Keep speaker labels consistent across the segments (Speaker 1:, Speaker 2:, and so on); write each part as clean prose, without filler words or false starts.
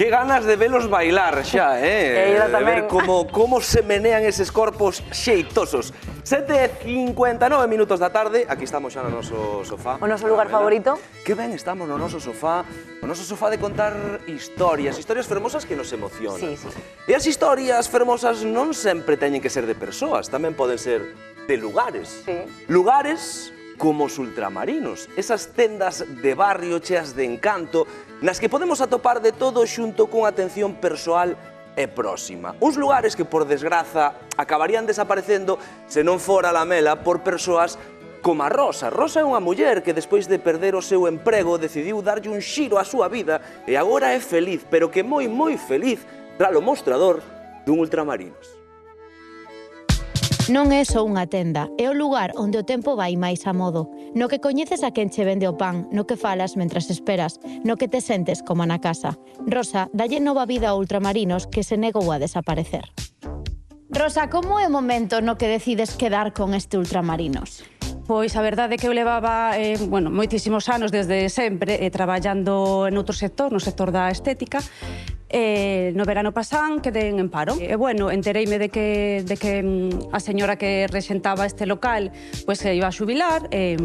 Speaker 1: Que ganas de velos bailar xa,
Speaker 2: E ela
Speaker 1: de ver
Speaker 2: tamén.
Speaker 1: como se menean eses corpos xeitosos. 7:59 minutos da tarde, aquí estamos xa no noso sofá.
Speaker 2: O noso lugar favorito.
Speaker 1: Que ben estamos no noso sofá de contar historias fermosas que nos emocionan.
Speaker 2: Sí, sí.
Speaker 1: E as historias fermosas non sempre teñen que ser de persoas, tamén poden ser de lugares.
Speaker 2: Sí.
Speaker 1: Lugares como os ultramarinos, esas tendas de barrio cheas de encanto, nas que podemos atopar de todo xunto cunha atención persoal e próxima. Uns lugares que, por desgraza, acabarían desaparecendo se non fora a lamela por persoas como a Rosa. Rosa é unha muller que, despois de perder o seu emprego, decidiu darlle un xiro á súa vida e agora é feliz, pero que moi feliz, tras o mostrador dun ultramarinos.
Speaker 3: Non é só unha tenda, é o lugar onde o tempo vai máis a modo, no que coñeces a quen che vende o pan, no que falas mentras esperas, no que te sentes como na casa. Rosa dalle nova vida a ultramarinos que se negou a desaparecer. Rosa, como é o momento no que decides quedar con este ultramarinos?
Speaker 4: Pois a verdade é que eu levaba moitísimos anos desde sempre traballando en outro sector, no sector da estética. No verano pasán quedei en paro. Entereime de que a señora que rexentaba este local se iba a xubilar e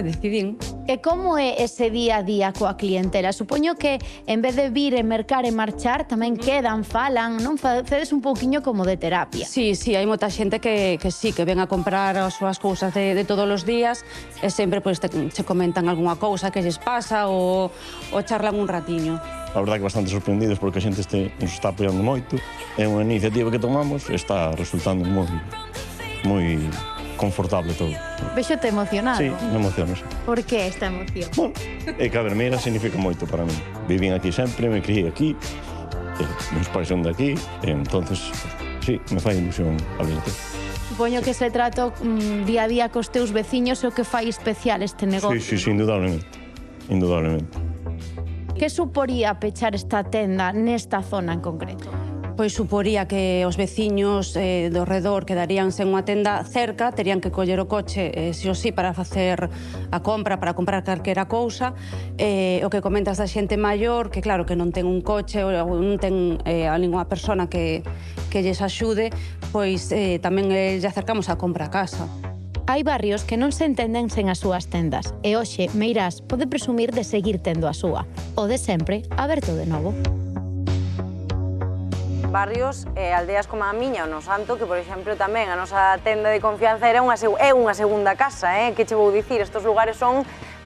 Speaker 4: decidín.
Speaker 3: E como é ese día a día coa clientela? Supoño que en vez de vir e mercar e marchar tamén quedan, falan, non facedes un pouquiño como de terapia.
Speaker 4: Sí, hai moita xente que sí, que ven a comprar as súas cousas de todos os días e sempre se comentan algunha cousa que lles pasa ou charlan un ratiño.
Speaker 5: A verdade que bastante sorprendidos porque a xente nos está apoiando moito. É unha iniciativa que tomamos e está resultando moi confortable todo.
Speaker 3: Vexote emocionado.
Speaker 5: Sí, me emociona.
Speaker 3: Por que esta emoción?
Speaker 5: Bueno, é que a vermeira significa moito para mí. Vivín aquí sempre, me criei aquí, meus pais son de aquí, e entonces, sí, me fai ilusión a verte.
Speaker 3: Supoño que se trato día a día cos teus veciños o que fai especial este negocio.
Speaker 5: Sí, indudablemente. Indudablemente.
Speaker 3: Que suporía pechar esta tenda nesta zona en concreto?
Speaker 4: Pois suporía que os veciños do redor quedarían sen unha tenda cerca, terían que coller o coche, si o sí, para facer a compra, para comprar calquera cousa. O que comentas da xente maior, que claro, que non ten un coche ou non ten a ninguna persona que lles axude, pois tamén lle acercamos a compra a casa.
Speaker 3: Hai barrios que non se entenden sen as súas tendas e hoxe Meirás pode presumir de seguir tendo a súa. O de sempre, aberto de novo.
Speaker 2: Barrios e aldeas como a miña, o no Santo, que, por exemplo, tamén a nosa tenda de confianza é unha segunda casa, que che vou dicir, estes lugares son